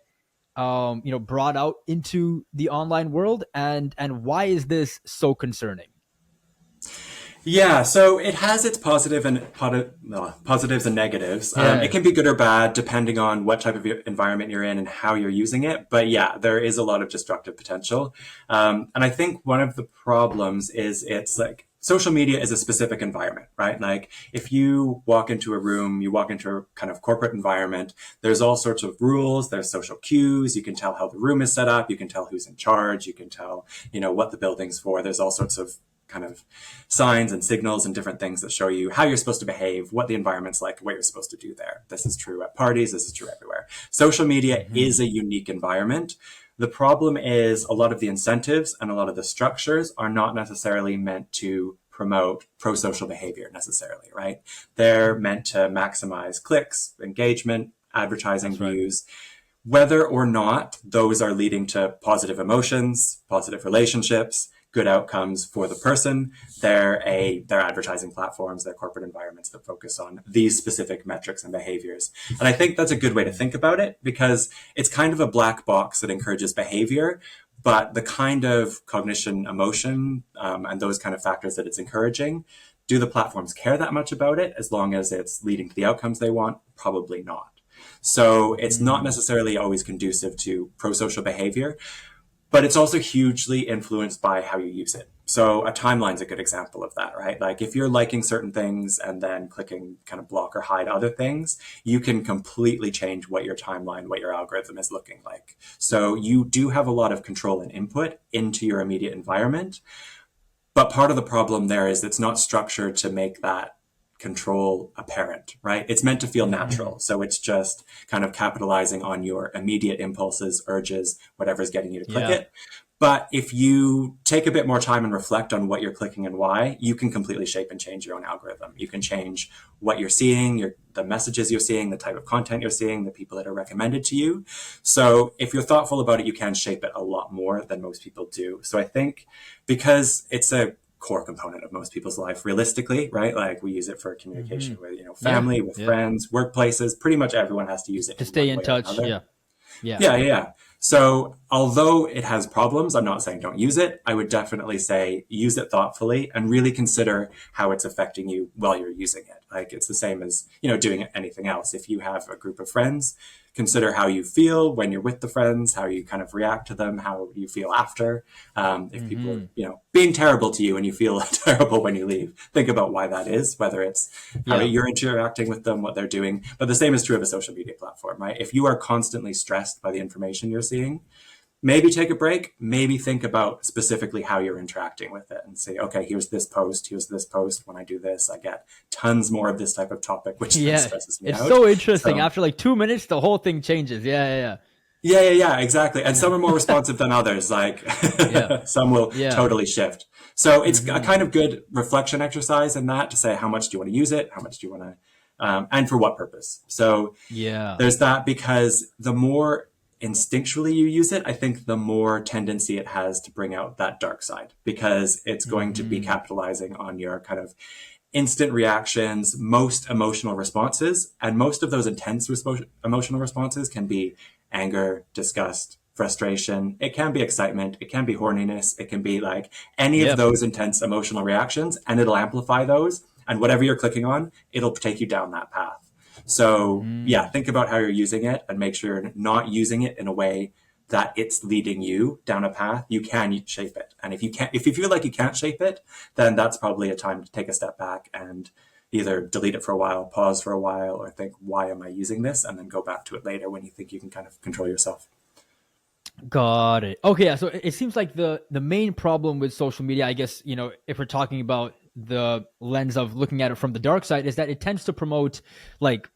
brought out into the online world and why is this so concerning? Yeah, so it has its positives and negatives. It can be good or bad depending on what type of environment you're in and how you're using it. But yeah, there is a lot of destructive potential. And I think one of the problems is it's like social media is a specific environment, right? Like if you walk into a room, you walk into a kind of corporate environment, there's all sorts of rules, there's social cues, you can tell how the room is set up, you can tell who's in charge, you can tell, what the building's for. There's all sorts of kind of signs and signals and different things that show you how you're supposed to behave, what the environment's like, what you're supposed to do there. This is true at parties. This is true everywhere. Social media is a unique environment. The problem is a lot of the incentives and a lot of the structures are not necessarily meant to promote pro-social behavior necessarily, right? They're meant to maximize clicks, engagement, advertising views. Whether or not those are leading to positive emotions, positive relationships, good outcomes for the person, they're advertising platforms, they're corporate environments that focus on these specific metrics and behaviors. And I think that's a good way to think about it because it's kind of a black box that encourages behavior, but the kind of cognition, emotion, and those kind of factors that it's encouraging, do the platforms care that much about it as long as it's leading to the outcomes they want? Probably not. So it's not necessarily always conducive to pro-social behavior. But it's also hugely influenced by how you use it. So a timeline's a good example of that, right? Like if you're liking certain things and then clicking kind of block or hide other things, you can completely change what your timeline, what your algorithm is looking like. So you do have a lot of control and input into your immediate environment. But part of the problem there is it's not structured to make that control apparent, right? It's meant to feel natural. So it's just kind of capitalizing on your immediate impulses, urges, whatever's getting you to click Yeah. it. But if you take a bit more time and reflect on what you're clicking and why, you can completely shape and change your own algorithm. You can change what you're seeing, the messages you're seeing, the type of content you're seeing, the people that are recommended to you. So if you're thoughtful about it, you can shape it a lot more than most people do. So I think because it's a core component of most people's life, realistically, right? Like we use it for communication with, Yeah. family, with Yeah. friends, workplaces. Pretty much everyone has to use it To in stay one in way or touch. another. Yeah. Yeah. Yeah. So although it has problems, I'm not saying don't use it. I would definitely say use it thoughtfully and really consider how it's affecting you while you're using it. Like it's the same as, doing anything else. If you have a group of friends, consider how you feel when you're with the friends, how you kind of react to them, how you feel after. If people are, being terrible to you and you feel terrible when you leave, think about why that is, whether it's how Yeah. you're interacting with them, what they're doing. But the same is true of a social media platform, right? If you are constantly stressed by the information you're seeing, maybe take a break, maybe think about specifically how you're interacting with it and say, okay, here's this post. When I do this, I get tons more of this type of topic, which then Yeah. stresses me It's out. so interesting. So After like 2 minutes, the whole thing changes. Yeah. yeah, exactly. And some are more responsive than others. Like Yeah. some will Yeah. totally shift. So it's a kind of good reflection exercise in that to say, how much do you want to use it? How much do you want to, and for what purpose? So Yeah. there's that, because the more instinctually you use it, I think the more tendency it has to bring out that dark side, because it's going to be capitalizing on your kind of instant reactions, most emotional responses. And most of those intense emotional responses can be anger, disgust, frustration. It can be excitement. It can be horniness. It can be like any of Yep. those intense emotional reactions, and it'll amplify those. And whatever you're clicking on, it'll take you down that path. So yeah, think about how you're using it and make sure you're not using it in a way that it's leading you down a path. You can shape it. And if you feel like you can't shape it, then that's probably a time to take a step back and either delete it for a while, pause for a while, or think, why am I using this? And then go back to it later when you think you can kind of control yourself. Got it. Okay, yeah. So it seems like the main problem with social media, I guess, if we're talking about the lens of looking at it from the dark side, is that it tends to promote like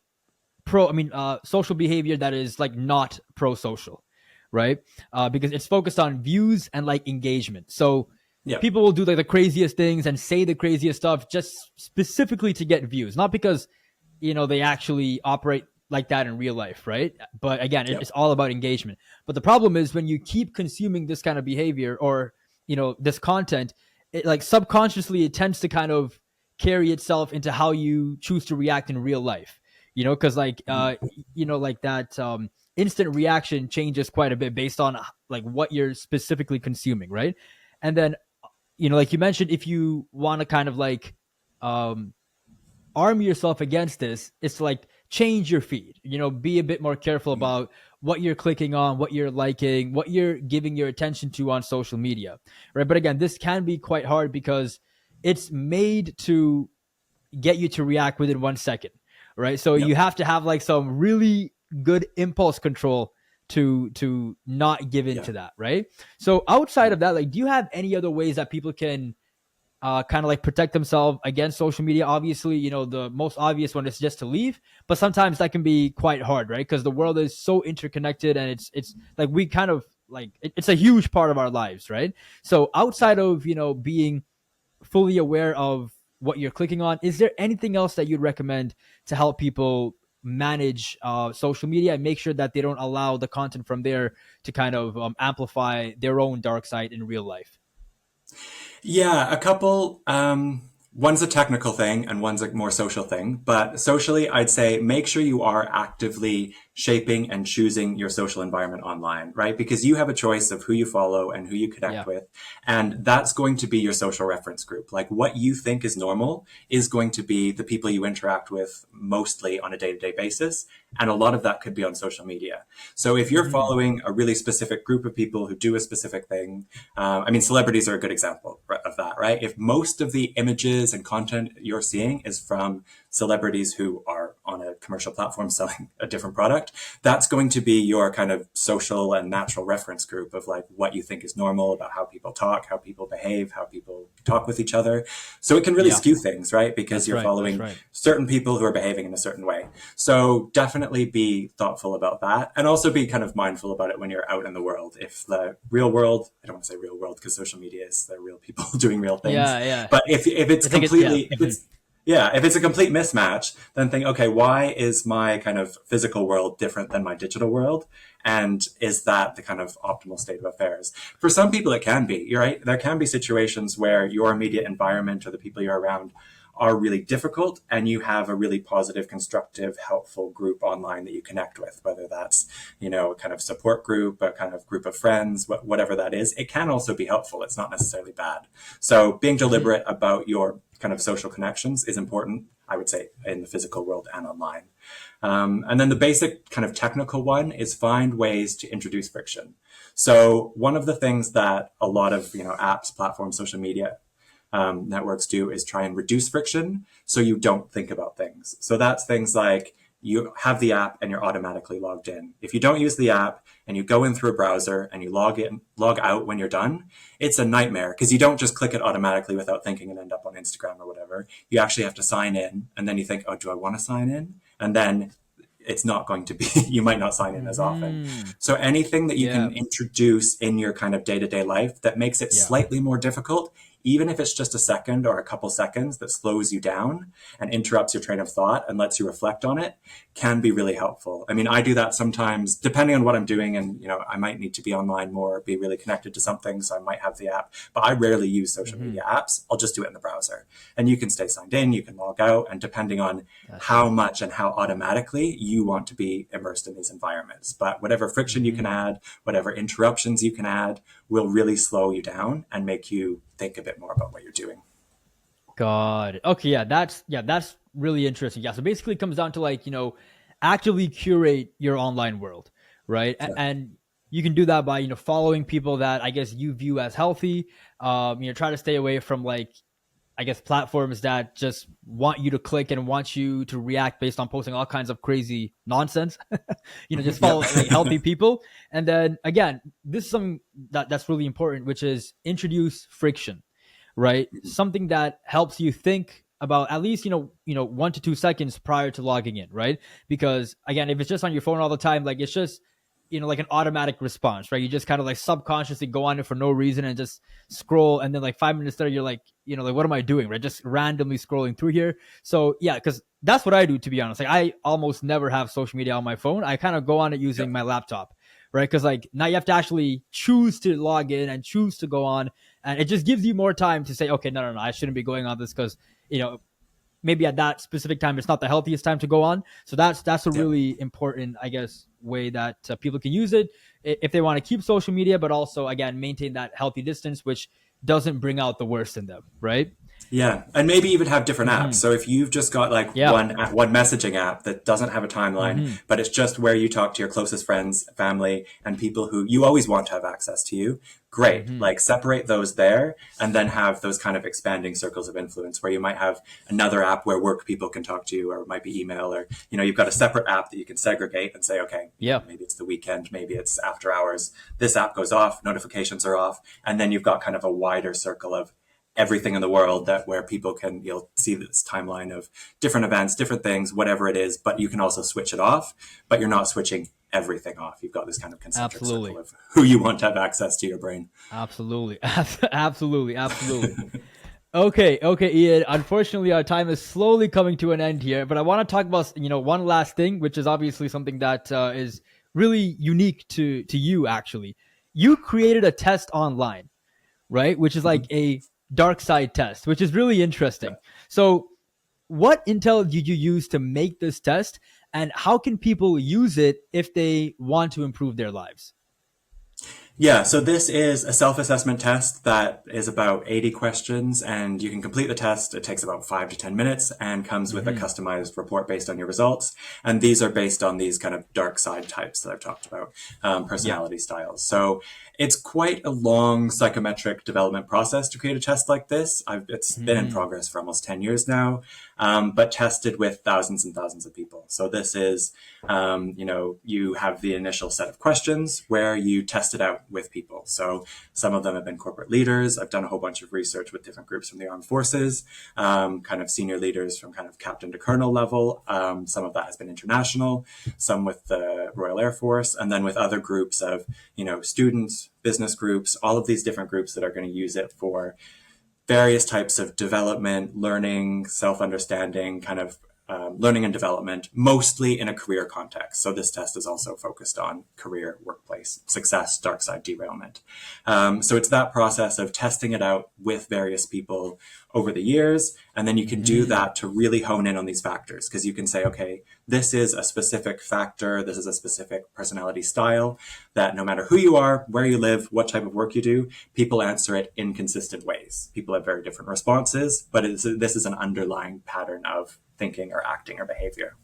social behavior that is like not pro-social, right? Because it's focused on views and like engagement. So Yeah. people will do like the craziest things and say the craziest stuff just specifically to get views, not because they actually operate like that in real life, right? But again, Yeah. it's all about engagement. But the problem is when you keep consuming this kind of behavior or this content, it like subconsciously it tends to kind of carry itself into how you choose to react in real life. Because like like that instant reaction changes quite a bit based on like what you're specifically consuming, right? And then like you mentioned, if you want to kind of like arm yourself against this, it's to like change your feed, be a bit more careful about what you're clicking on, what you're liking, what you're giving your attention to on social media, right? But again, this can be quite hard because it's made to get you to react within 1 second, right? So Yep. you have to have like some really good impulse control to not give in Yeah. to that, right? So outside of that, like, do you have any other ways that people can kind of like protect themselves against social media? Obviously, the most obvious one is just to leave, but sometimes that can be quite hard, right? Because the world is so interconnected, and it's like we kind of like it's a huge part of our lives, right? So outside of being fully aware of what you're clicking on, is there anything else that you'd recommend to help people manage social media and make sure that they don't allow the content from there to kind of amplify their own dark side in real life? Yeah, a couple. One's a technical thing and one's a more social thing. But socially, I'd say make sure you are actively shaping and choosing your social environment online, right? Because you have a choice of who you follow and who you connect Yeah. with. And that's going to be your social reference group. Like what you think is normal is going to be the people you interact with mostly on a day-to-day basis. And a lot of that could be on social media. So if you're following a really specific group of people who do a specific thing, celebrities are a good example, of that, right? If most of the images and content you're seeing is from celebrities who are on a commercial platform selling a different product, that's going to be your kind of social and natural reference group of like what you think is normal about how people talk, how people behave, how people talk with each other. So it can really Yeah, skew things, right? Because that's you're right. That's following right. certain people who are behaving in a certain way. So definitely be thoughtful about that, and also be kind of mindful about it when you're out in the world. If the real world, I don't want to say real world because social media is the real people doing real things, Yeah, yeah. but if it's I think it. Yeah. completely, if it's yeah, if it's a complete mismatch, then think, okay, why is my kind of physical world different than my digital world? And is that the kind of optimal state of affairs? For some people, it can be. You're right. There can be situations where your immediate environment or the people you're around are really difficult, and you have a really positive, constructive, helpful group online that you connect with, whether that's, a kind of support group, a kind of group of friends, whatever that is. It can also be helpful. It's not necessarily bad. So being Mhm. deliberate about your kind of social connections is important, I would say, in the physical world and online. And then the basic kind of technical one is find ways to introduce friction. So one of the things that a lot of apps, platforms, social media networks do is try and reduce friction so you don't think about things. So that's things like you have the app and you're automatically logged in. If you don't use the app and you go in through a browser and you log out when you're done, it's a nightmare because you don't just click it automatically without thinking and end up on Instagram or whatever. You actually have to sign in, and then you think, oh, do I want to sign in? And then it's not going to be, you might not sign in as often. Mhm. So anything that you Yeah. can introduce in your kind of day-to-day life that makes it Yeah. slightly more difficult, even if it's just a second or a couple seconds, that slows you down and interrupts your train of thought and lets you reflect on it, can be really helpful. I mean, I do that sometimes depending on what I'm doing, and I might need to be online more, be really connected to something, so I might have the app, but I rarely use social Mhm. media apps. I'll just do it in the browser, and you can stay signed in, you can log out, and depending on That's how right. much and how automatically you want to be immersed in these environments. But whatever friction you can Mhm. add, whatever interruptions you can add, will really slow you down and make you think a bit more about what you're doing. Got it. Okay, yeah, that's really interesting. Yeah, so basically it comes down to like, actively curate your online world, right? Yeah. And you can do that by, following people that I guess you view as healthy. Try to stay away from like I guess platforms that just want you to click and want you to react based on posting all kinds of crazy nonsense. Just Yep. follow like healthy people. And then again, this is something that's really important, which is introduce friction, right? Something that helps you think about at least 1 to 2 seconds prior to logging in, right? Because again, if it's just on your phone all the time, like it's just like an automatic response, right? You just kind of like subconsciously go on it for no reason and just scroll, and then like 5 minutes later you're like, like what am I doing, right? Just randomly scrolling through here. So yeah, because that's what I do, to be honest. Like I almost never have social media on my phone. I kind of go on it using Yep. my laptop, right? Because like now you have to actually choose to log in and choose to go on, and it just gives you more time to say, okay, no, no, no, I shouldn't be going on this because maybe at that specific time it's not the healthiest time to go on. So that's a Yep. really important, I guess, way that people can use it if they want to keep social media, but also again maintain that healthy distance, which doesn't bring out the worst in them, right? Yeah, and maybe even have different apps. Mm-hmm. So if you've just got like Yeah. one messaging app that doesn't have a timeline, Mm-hmm. but it's just where you talk to your closest friends, family, and people who you always want to have access to you, great. Mm-hmm. Like separate those there, and then have those kind of expanding circles of influence where you might have another app where work people can talk to you, or it might be email, or you've got a separate app that you can segregate and say, okay, Yeah. maybe it's the weekend, maybe it's after hours. This app goes off, notifications are off, and then you've got kind of a wider circle of everything in the world that where people can you'll see this timeline of different events, different things, whatever it is, but you can also switch it off, but you're not switching everything off. You've got this kind of concentric circle Absolutely. of who you want to have access to your brain. Absolutely. Absolutely. Absolutely. Okay, Ian. Unfortunately, our time is slowly coming to an end here, but I want to talk about one last thing, which is obviously something that is really unique to you. Actually, you created a test online, right? Which is like Mhm. a dark side test, which is really interesting. Yep. So, what intel did you use to make this test, and how can people use it if they want to improve their lives? Yeah, so this is a self-assessment test that is about 80 questions, and you can complete the test. It takes about 5 to 10 minutes and comes with a Mm-hmm. customized report based on your results. And these are based on these kind of dark side types that I've talked about, Yeah. personality styles. So It's quite a long psychometric development process to create a test like this. It's been in progress for almost 10 years now, but tested with thousands and thousands of people. So this is, you have the initial set of questions where you test it out with people. So some of them have been corporate leaders. I've done a whole bunch of research with different groups from the armed forces, kind of senior leaders from kind of captain to colonel level. Some of that has been international, some with the Royal Air Force, and then with other groups of, students, business groups, all of these different groups that are going to use it for various types of development, learning, self-understanding, kind of learning and development, mostly in a career context. So this test is also focused on career, workplace, success, dark side, derailment. So it's that process of testing it out with various people over the years. And then you can do that to really hone in on these factors, because you can say, okay, this is a specific factor. This is a specific personality style that no matter who you are, where you live, what type of work you do, people answer it in consistent ways. People have very different responses, but this is an underlying pattern of thinking or acting or behavior.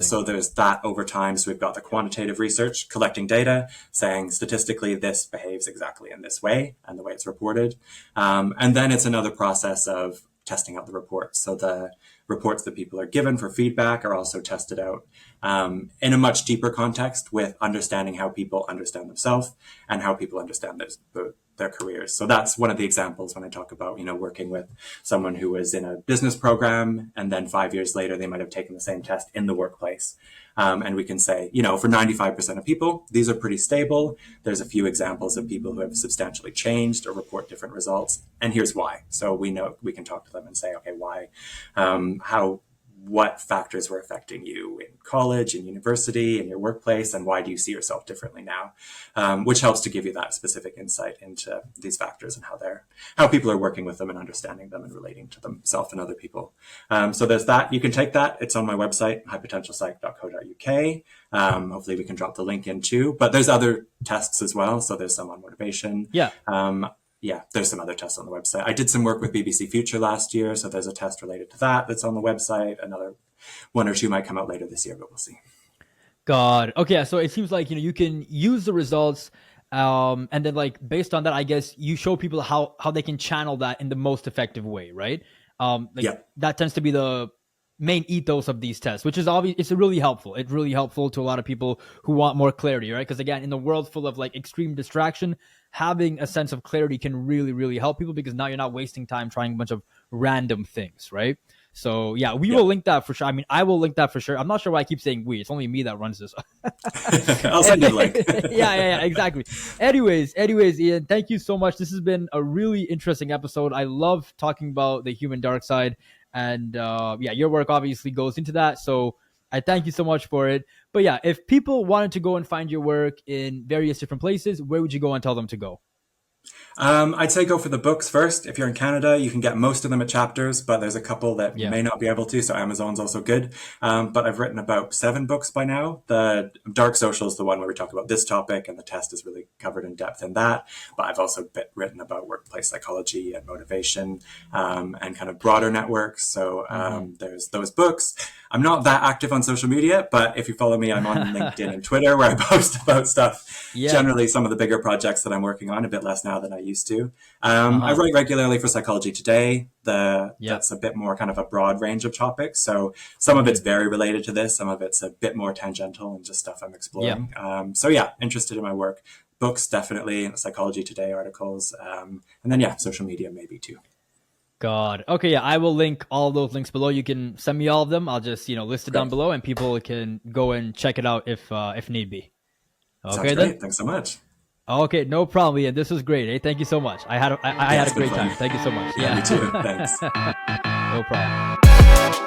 So there's that over time. So we've got the quantitative research, collecting data, saying statistically this behaves exactly in this way and the way it's reported. And then it's another process of testing out the reports. So the reports that people are given for feedback are also tested out in a much deeper context with understanding how people understand themselves and how people understand their careers. So that's one of the examples when I talk about, working with someone who was in a business program and then 5 years later, they might have taken the same test in the workplace. And we can say, for 95% of people, these are pretty stable. There's a few examples of people who have substantially changed or report different results. And here's why. So we know we can talk to them and say, okay, why, what factors were affecting you in college, in university, in your workplace, and why do you see yourself differently now? Which helps to give you that specific insight into these factors and how people are working with them and understanding them and relating to themselves and other people. So there's that. You can take that. It's on my website, highpotentialpsych.co.uk. Hopefully we can drop the link in too. But there's other tests as well. So there's some on motivation. There's some other tests on the website. I did some work with BBC Future last year, so there's a test related to that's on the website. Another one or two might come out later this year, but we'll see. God. Okay, so it seems like, you can use the results, and then based on that, I guess you show people how they can channel that in the most effective way, right? That tends to be the main ethos of these tests, which is obvious. It's really helpful. It's really helpful to a lot of people who want more clarity, right? Because again, in the world full of extreme distraction, having a sense of clarity can really, really help people, because now you're not wasting time trying a bunch of random things, right? So we will link that for sure. I mean, I will link that for sure. I'm not sure why I keep saying we. It's only me that runs this. I'll send you a link. yeah, exactly. Anyways, Ian, thank you so much. This has been a really interesting episode. I love talking about the human dark side. And your work obviously goes into that. So I thank you so much for it. But if people wanted to go and find your work in various different places, where would you go and tell them to go? I'd say go for the books first. If you're in Canada, you can get most of them at Chapters, but there's a couple that you may not be able to, so Amazon's also good. But I've written about 7 books by now. The Dark Social is the one where we talk about this topic, and the test is really covered in depth in that. But I've also written about workplace psychology and motivation, and kind of broader networks. So there's those books. I'm not that active on social media, but if you follow me, I'm on LinkedIn and Twitter, where I post about stuff. Generally, some of the bigger projects that I'm working on, a bit less now than I used to. I write regularly for Psychology Today. That's a bit more kind of a broad range of topics. So some of it's very related to this. Some of it's a bit more tangential and just stuff I'm exploring. Interested in my work. Books, definitely. Psychology Today articles. And then, social media maybe too. God. Okay, I will link all those links below. You can send me all of them. I'll just, list it down below, and people can go and check it out if need be. Okay, Sounds great. Thanks so much. Okay, no problem, Ian. This was great. Hey, thank you so much. I had a great time. Thank you so much. Yeah, me too. Thanks. No problem.